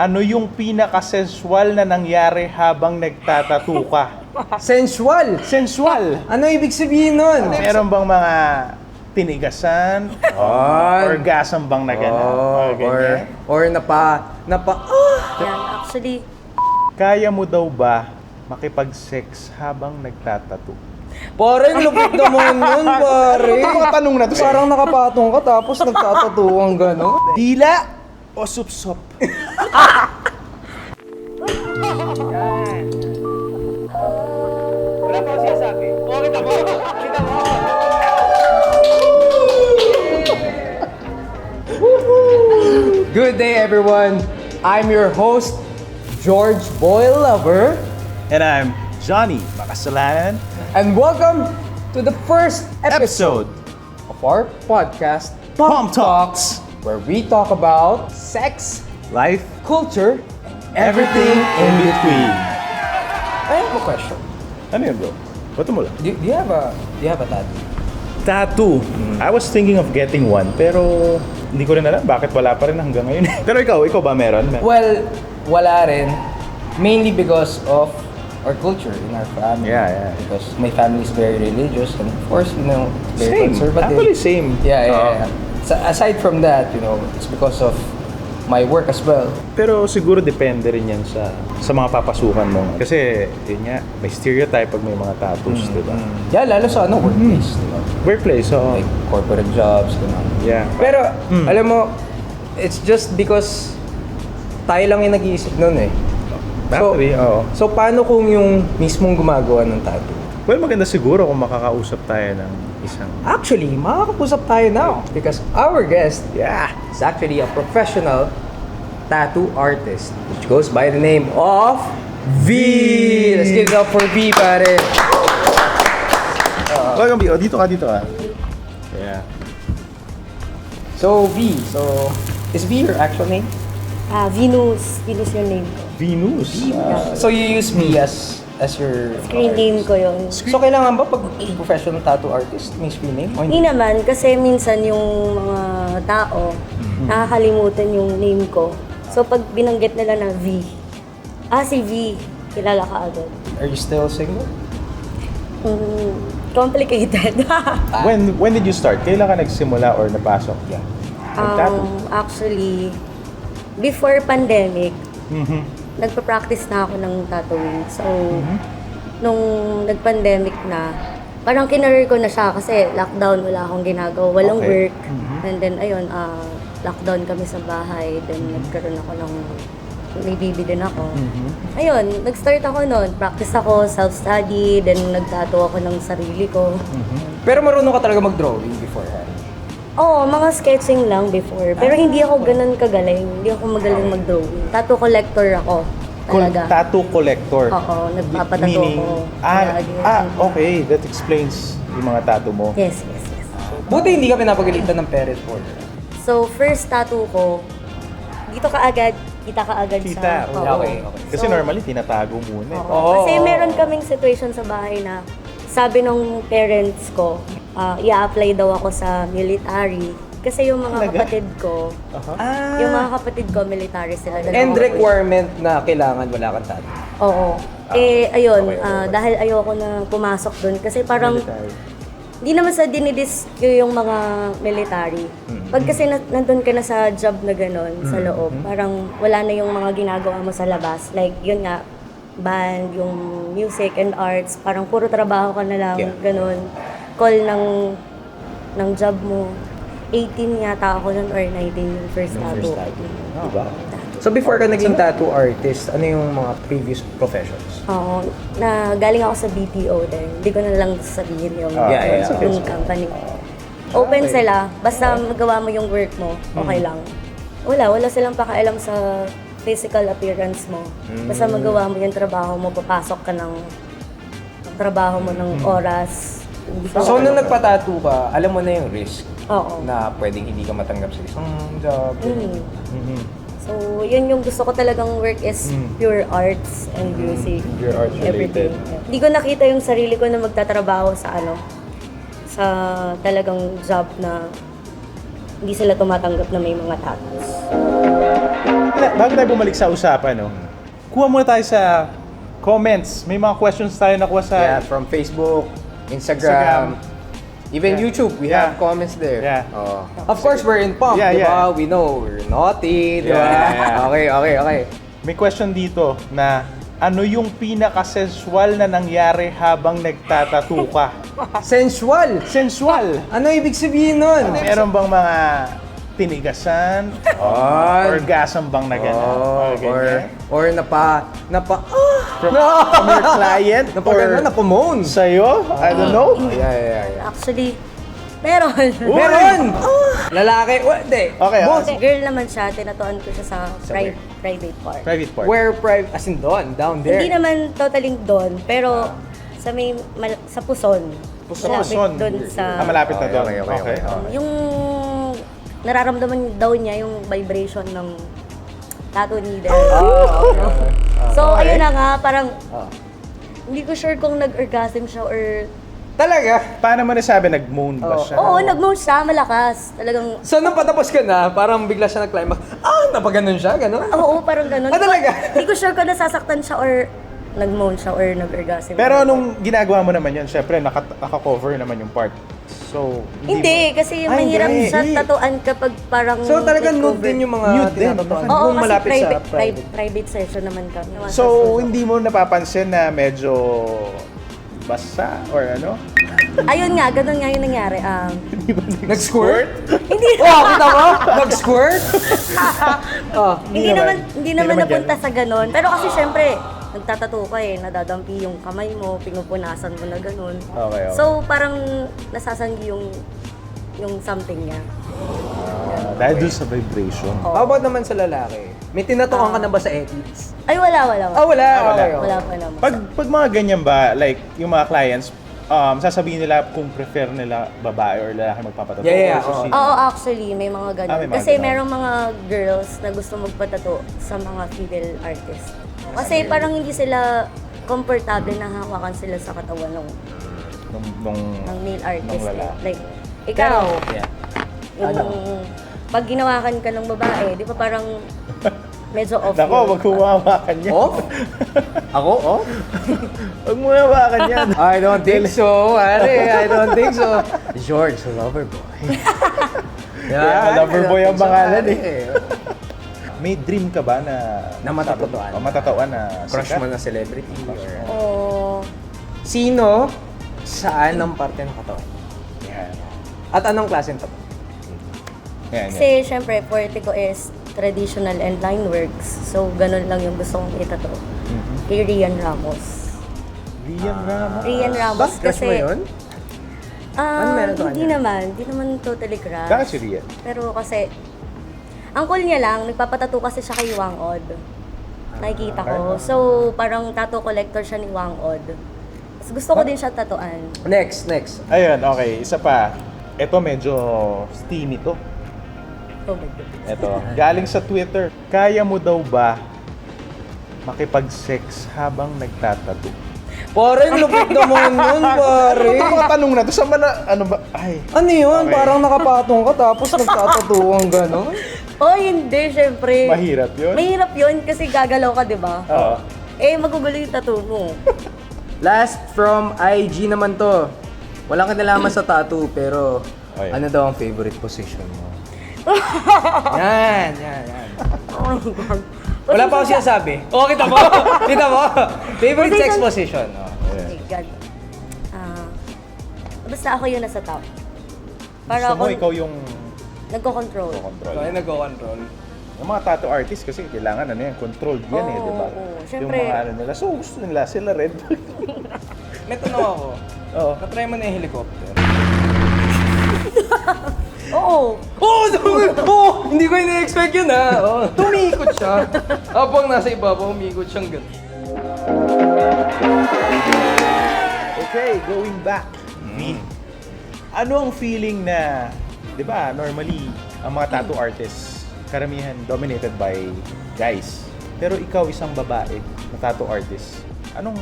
Ano yung pinaka-sensual na nangyari habang nagtatattoo ka? Sensual! Sensual! Ano ibig sabihin nun? Meron bang mga tinigasan? Orgasm bang naganap? Mga ganyan? or Yan, actually, Kaya mo daw ba makipag-sex habang nagtatattoo? Pare, lupit naman yun, pare. Ano tanong na to? Parang nakapatong ka tapos nagtatatuang gano'n. Dila o supsop? Wala pa siya sabi. Kita mo. Good day, everyone. I'm your host, George Boyle Lover, And I'm Johnny Makasalanan. and welcome to the first Episode of our podcast, Pom Talks. where we talk about sex, Life, culture, everything in between. I have a question. Ano yun, bro? Bato mo lang. Do you have a tattoo? Tattoo. I was thinking of getting one, pero hindi ko rin alam bakit wala pa rin hanggang ngayon. Pero ikaw ba meron? Well, wala rin. Mainly because of our culture in our family. Yeah. Because my family is very religious and of course, very Same. conservative. Actually, same. Yeah. So aside from that, it's because of my work as well. Pero siguro depende rin yan sa mga papasukan mo. Kasi, yun nga, may stereotype pag may mga tattoos, di ba? Yeah, lalo sa workplace, Workplace, so... Like corporate jobs, gano'n. Yeah. Pero, alam mo, it's just because tayo lang yung nag-iisip nun eh. Actually, oo. So, paano kung yung mismong gumagawa ng tattoo? Well, maganda siguro kung makakausap tayo ng isang... Actually, makakakusap tayo now because our guest Yeah! is actually a professional tattoo artist which goes by the name of V. Let's give it up for V, pare. Welcome, B. Oh, dito ka. Yeah. So, V. Is V your actual name? Venus yung name ko. Venus. So, you use V as your... Screen name ko yun. So, kailangan ba pag professional tattoo artist, may screen name? O Hindi naman, kasi minsan yung mga tao, nakakalimutan yung name ko. So pag binanggit nila na V, si V, kilala ka agad. Are you still single? Complicated. When did you start? Kailan ka nagsimula or napasok yan? Nag-tattoo? Actually, before pandemic, Mhm. nagpa-practice na ako ng tattooing. So, nung nag-pandemic na, parang kinareer ko na siya kasi lockdown, wala akong ginagawa, walang Okay. work. And then, ayun, lockdown kami sa bahay. Then, nagkaroon ako ng, may baby din ako. Ayun, nag-start ako noon. Practice ako, self-study, then nag-tattoo ako ng sarili ko. Pero marunong ka talaga mag-drawing beforehand? Oo, mga sketching lang before. Pero hindi ako ganun kagaling. Hindi ako magaling mag-drawing. Tattoo collector ako. Talaga. Tattoo collector. Oo, nagpapatattoo Meaning, ako. Lagi. okay. That explains yung mga tattoo mo. Yes. Buti hindi ka pinapagalitan ng parents for her. So, first tattoo ko, kita ka agad Kita. sa... Okay. Kasi So, normally, tinatago muna. eh. Oo. Kasi meron kaming situation sa bahay na sabi ng parents ko, i-apply daw ako sa military. Kasi yung mga Talaga? kapatid ko, yung mga kapatid ko, military sila. And Dalawa. requirement na kailangan wala kang tattoo. Oo. Ayun, okay. dahil ayoko na pumasok dun. Kasi parang, Military. hindi naman sa dinidis yung mga military. Pag kasi nandun ka na sa job na gano'n, sa loob, parang wala na yung mga ginagawa mo sa labas. Like, yun nga, band, yung music and arts, parang puro trabaho ka na lang, Yeah. gano'n. Call ng job mo. 18 yata ako nun or 19 yung first tattoo. Diba? So before ka naging tattoo artist, ano yung mga previous professions? Oo, na galing ako sa BPO din. Hindi ko na lang sabihin yung, Yeah. yung company. Open sila, basta magawa mo yung work mo, okay lang. Wala silang pakialam sa physical appearance mo. Basta magawa mo yung trabaho mo, papasok ka ng trabaho mo ng oras. So nung nagpa-tattoo ka, alam mo na yung risk Oo. na pwedeng hindi ka matanggap sa isang job. So, yun yung gusto ko talagang work is pure arts and music. Pure arts everything. related. Hindi ko nakita yung sarili ko na magtatrabaho sa sa talagang job na hindi sila tumatanggap na may mga tattoos. Bago tayo bumalik sa usapan, no? Kuha muna tayo sa comments. May mga questions tayo nakuha sa... Yeah, from Facebook, Instagram, even Yeah. YouTube, we Yeah. have comments there. Yeah. Oh. Of course, we're in pump, Yeah, di ba? yeah. We know we're naughty, di ba? Yeah. Okay. May question dito na ano yung pinaka-sensual na nangyari habang nagtatattoo ka? Sensual! Sensual! Ano ibig sabihin nun? Meron bang mga tinigasan? Orgasm bang na gano'n? Oh, ganyan? or From your client? napamoan. Sa'yo? I don't know. Yeah. Actually, meron. Meron! Lalaki, hindi. Okay, Both. Girl naman siya, tinatuan ko siya sa private part. Private part. Where private, as in down there. Hindi naman totaling doon, pero sa may sa puson. Malapit Puson. doon sa... Malapit na doon. Okay. Yung nararamdaman daw niya yung vibration ng tattoo needle. So, Okay. ayun na nga, parang hindi ko sure kung nag-orgasm siya or... Talaga? Paano mo nasabi? Nag-moan ba siya? Oo, nag-moan siya, malakas. Talagang, So, nung patapos ka na, parang bigla siya nag-climax. Napaganon siya, gano'n? oo, parang ganun. Talaga? Hindi ko sure kung nasasaktan siya or nag-moan siya or nag-orgasm. Pero nung ginagawa mo naman yun, syempre naka-cover naman yung part. So, Hindi, kasi mahirap siya tatuan kapag parang... So, talagang nude cover. din yung mga Nude din. tinatatuan. Oo, Kung kasi malapit sa private session naman kami. So, hindi mo napapansin na medyo basa or ano? Ayun nga, ganun nga yung nangyari. Nag-squirt? Hindi Kita mo? Nag-squirt? hindi naman. naman naman napunta sa ganun. Pero kasi syempre, nagtatato ka nadadampi yung kamay mo, pinupunasan mo na ganun. Okay. So, parang nasasanggi yung something niya. Dahil dun sa vibration. How about naman sa lalaki? May tinatuan ka na ba sa edits? Ay, wala. Wala. wala. Okay. Wala pa naman. Pag mga ganyan ba, like yung mga clients, sasabihin nila kung prefer nila babae or lalaki magpapatato? Yeah. Or si- Oo, actually, may mga ganun. may mga Kasi ganun. merong mga girls na gusto magpatato sa mga female artist. Kasi parang hindi sila komportable na hawakan sila sa katawan ng nung male artist. nung lalaki. Like, ikaw, Yeah. yung pag ginawakan ka ng babae, di ba parang medyo off Nako, yun. wag humawakan yan. Off? Ako? Off? Wag mo hawakan yan. I don't think so, pare. I don't think so. George, Loverboy. Yeah, Loverboy ang pangalan eh. May dream ka ba na... Na matatatuan? Matatatuan na Crush sikat? mo na celebrity or... Oo. Sino? Saan ang parte ng katawan? Yan. At anong klaseng tattoo? Yan. Kasi syempre, forte ko is traditional and line works. So, ganun lang yung gusto kong itato. Kay Rian Ramos. Rian Ramos. Rian Ramos Bakit crush kasi... mo yun? Ano meron sa hindi kanya? hindi naman totally crush. Bakit si Rian? Pero kasi, ang cool niya lang, nagpapatato kasi siya kay Wang Od. Nakikita ko. So, parang tattoo collector siya ni Wang Od. Tapos gusto ko din siya tatuan. Next. Ayun, okay. Isa pa. Ito medyo steamy to. Oh my God. Ito. Galing sa Twitter. Kaya mo daw ba makipag-sex habang nagtatato? Pare, lupit naman yun, pare. Ano mga tanong na to? Sa mana, ano ba? Ay. Ano yun? Okay. Parang nakapatong ka tapos nagtatatuang gano'n? Oh, hindi, syempre. Mahirap yun? Mahirap yun kasi gagalaw ka, di ba? Oo. Eh, magugulo yung tattoo mo. Last from IG naman to. Walang kinalaman sa tattoo, pero Okay. ano daw ang favorite position mo? yan. Oh my God. Wala pa ako sinasabi. Oh, kita mo? Kita mo? Favorite sex position. Oh. Oh my God. Basta ako yung nasa top. Para Gusto mo ako ikaw yung nagko-control. control. So, ay nag-control. Yung mga tattoo artists kasi kailangan ano yan, controlled yan Oo, di ba? oo. Yung Syempre. mga ano nila. So gusto nila, sila red. May tanong ako. Oo. Na-try mo na yung helicopter? Oo. Hindi ko ina-expect yun ha. Oh, tumikot siya. Habang nasa ibabaw, umikot siyang gano'n. Okay, going back. Ano ang feeling na, di ba, normally, ang mga tattoo artists, karamihan dominated by guys. Pero ikaw isang babae na tattoo artist. Anong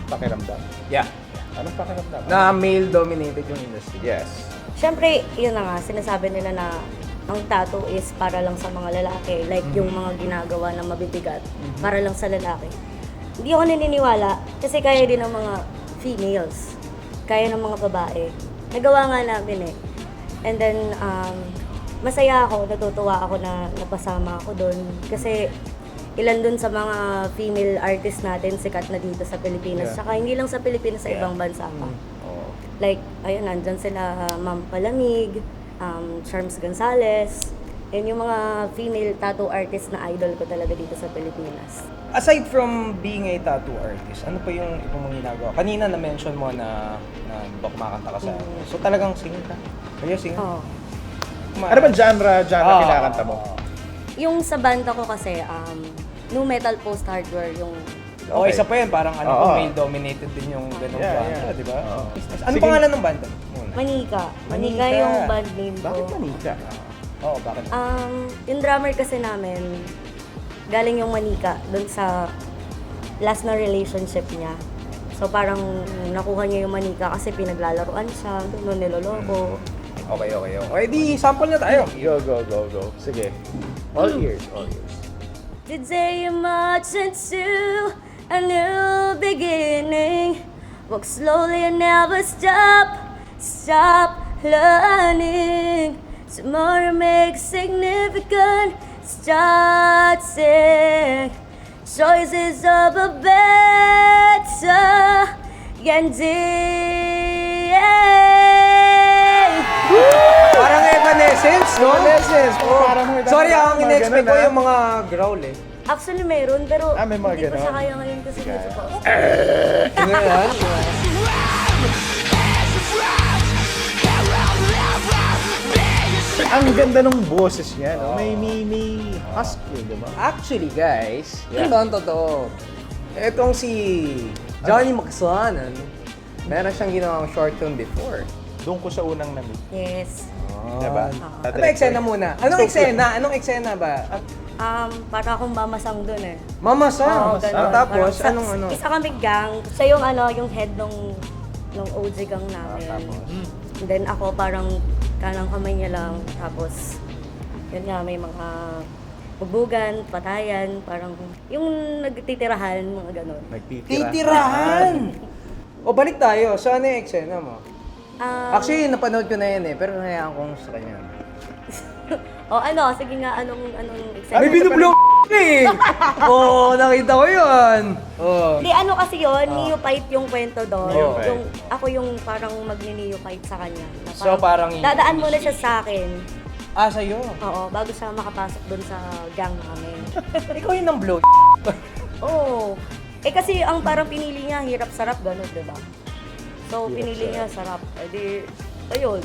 pakiramdam? Yeah. Anong pakiramdam? Na male-dominated yung industry. Yes. Siyempre, yun na nga, sinasabi nila na ang tattoo is para lang sa mga lalaki. Like yung mga ginagawa na mabibigat, para lang sa lalaki. Hindi ako naniniwala kasi kaya din ng mga females. Kaya ng mga babae. Nagawa nga namin eh. And then, masaya ako, natutuwa ako na napasama ako doon. Kasi ilan doon sa mga female artist natin sikat na dito sa Pilipinas. Yeah. Saka hindi lang sa Pilipinas, sa ibang bansa pa. Oo. Like, ayun, nandyan sila Ma'am Palamig, Charms Gonzalez. Yan yung mga female tattoo artist na idol ko talaga dito sa Pilipinas. Aside from being a tattoo artist, ano pa yung ibang mga ginagawa? Kanina na-mention mo na ba kumakanta ka sa So talagang singer ka? Are you singer? Oo. Ano ba genre kinakanta mo? Yung sa banda ko kasi, nu metal post-hardcore yung... Okay, isa pa yan, parang Oo. male-dominated din yung ganong Yeah, banda, yeah. di ba? Oo. Ano Sige. pangalan ng banda? Muna. Manika. Manika Manika. yung band name ko. Bakit manika? Oo, bakit? Yung drummer kasi namin, galing yung Manika dun sa last na relationship niya. So parang nakuha niya yung Manika kasi pinaglalaroan siya, doon niloloko. Okay, di sample na tayo. Go. Sige. All ears. The day you march into a new beginning. Walk slowly and never stop learning. Tomorrow make significant starting. Choices of a better ending. Parang Evanescence, no? Evanescence. Oh. Parang may Sorry, mga ang in-expect ko ganun, yung mga growl eh. Actually meron, pero May mga hindi ko siya ganon. kaya ngayon kasi medyo pa. Ano yan? Ang ganda ng boses niya, no? May husky, di ba? Actually, guys, yun ba ang totoo? Etong si Johnny Macsonan, meron siyang ginawang short film before. Doon ko siya unang na-meet. Yes. Diba? Ano eksena muna? Anong eksena? Anong eksena ba? Para akong mamasang dun eh. Mama Sam. Oo, ganun. Tapos, Parang anong ano? Isa kami gang. Siya yung yung head nung OG gang namin. And then ako parang kanang kamay niya lang. Tapos, yun nga, may mga bubugan, patayan, parang yung nagtitirahan, mga ganun. Nagtitira. Titirahan! O balik tayo. So ano yung eksena mo? Actually, napanood ko na yan eh. Pero nahayaan ko sa kanya. Sige nga, anong excitement? May binublow eh! Oo, nakita ko yun! Oo. Hindi, kasi yun, neophyte yung kwento doon. Neophyte. Yung, ako yung parang magni-neophyte sa kanya. Na So, parang dadaan muna siya sa akin. Ah, sa'yo? Oo, bago siya makapasok doon sa gang namin. Ikaw yun ang blow. Oo. Kasi ang parang pinili niya, hirap-sarap, gano'n, di ba? So, pinili niya, sarap. Di, ayun.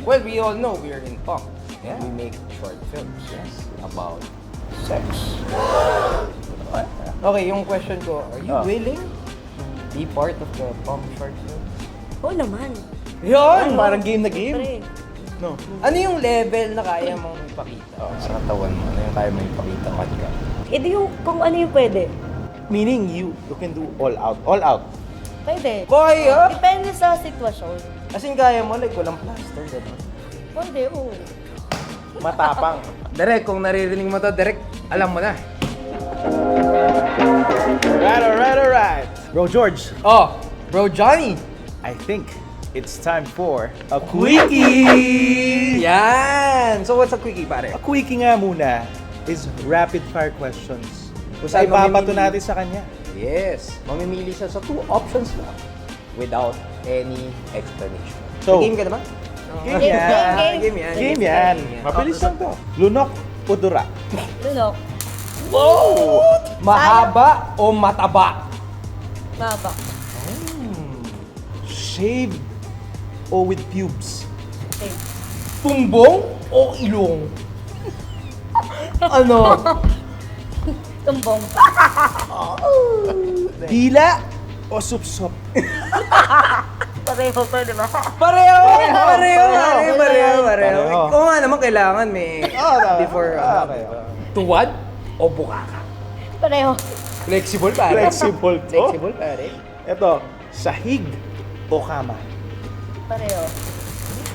Well, we all know we're in punk. Yeah. We make short films about sex. Okay, yung question ko, are you willing to be part of the punk short film? Oo naman. Yun! Parang game na game. Siyempre. No. Ano yung level na kaya mong ipakita sa katawan mo? Ano yung kaya mong ipakita ka? Di yung, kung ano yung pwede. Meaning you can do all out. All out. Pwede. Kaya? Depende sa sitwasyon. As in, kaya mo, like, walang plaster, gano'n. Pwede, oo. Matapang. Direk, kung naririnig mo to, Direk, alam mo na. Alright. Bro George, Oh, Bro Johnny. I think it's time for a Quickie! Yan! So, what's a quickie, pare? A quickie nga muna is rapid fire questions. Kung Sa saan ibabato mamimili? natin sa kanya. Yes. Mamimili siya sa 2 options lang without any explanation. So, Game ka naman? Game Game, yan. game. Game yan. Game yan. Mabilis lang to. Lunok o dura? Lunok. Mahaba o mataba? Mabak. Shave o with pubes? Okay. Tumbong o ilong? Ano? Tumbong. Dila o supsop? Pareho pa, di ba? Pareho! Pareho! Pareho. Pareho! Oo nga naman, kailangan may before. Okay. Tuwad o bukaka? Pareho. Flexible pare. Flexible to. Flexible pare. Ito, sahig o kama? Pareho.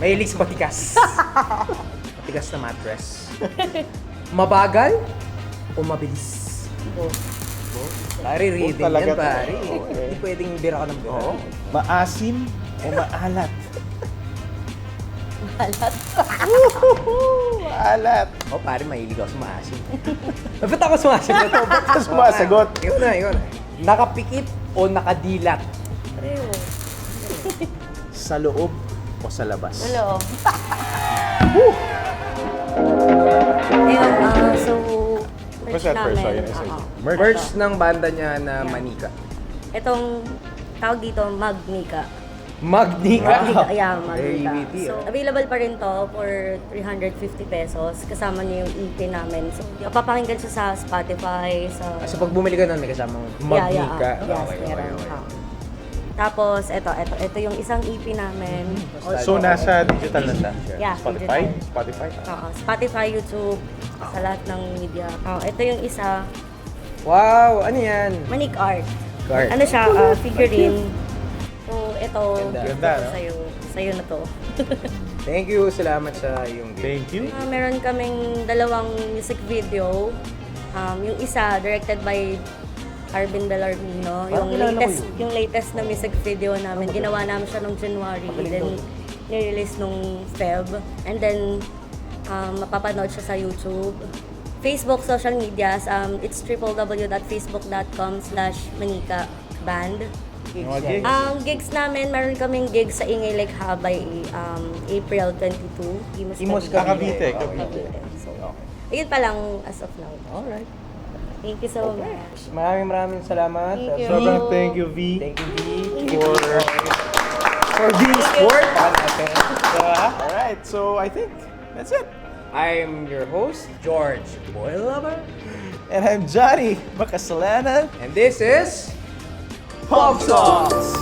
Mahilig sa batikas. matigas na mattress? Mabagal o mabilis? Pare, reading talaga yan, to. pare. Oo, eh. Hindi pwedeng bira ka ng bira. Oo. Maasim o maalat? Halat. Maalat. Oh, pare, mahilig ako sumasin. Ba't ako sumasagot? Ba't ka sumasagot? Ikaw na. Nakapikit o nakadilat? Pareho. Sa loob o sa labas? Hello. Ayun, so, What's that first? Sorry, Merch. Merch ng banda niya na Manika. Itong tawag dito, Magnika. Magnika? Yeah, Very Magnika. witty, So, available pa rin to for 350 pesos. Kasama niyo yung EP namin. So, papakinggan siya sa Spotify, sa... So pag bumili ka nun, may kasamang Yeah, Magnika. Yes, meron. Tapos, ito yung isang EP namin. So, nasa digital na siya? Yeah, Spotify? digital. Spotify? Spotify, YouTube, sa lahat ng media. Ito yung isa, Wow, ano yan? Manik Art. Art. Ano siya, figurine. So, ito, Ganda, no? sa'yo na to. Thank you, salamat sa iyong gift. Thank you. Meron kaming dalawang music video. Yung isa, directed by Arvin Belarmino. Parang kilala ko yun. Yung latest na music video namin, ginawa namin siya nung January. Then, nirelease nung Feb. And then, mapapanood siya sa YouTube. Facebook, social medias, it's www.facebook.com/manikaband. Mga gigs. Ang gigs namin, meron kaming gigs sa Ingay Lake Habay, April 22. Imos Cavite. Cavite. So, ayun pa lang as of now. Alright. Thank you so much. Maraming salamat. Thank you. Sobrang thank you, V. Thank you, V. For being sport. Alright, so I think that's it. I'm your host, George Boy Lover. And I'm Johnny Makasalanan. And this is Pop Songs!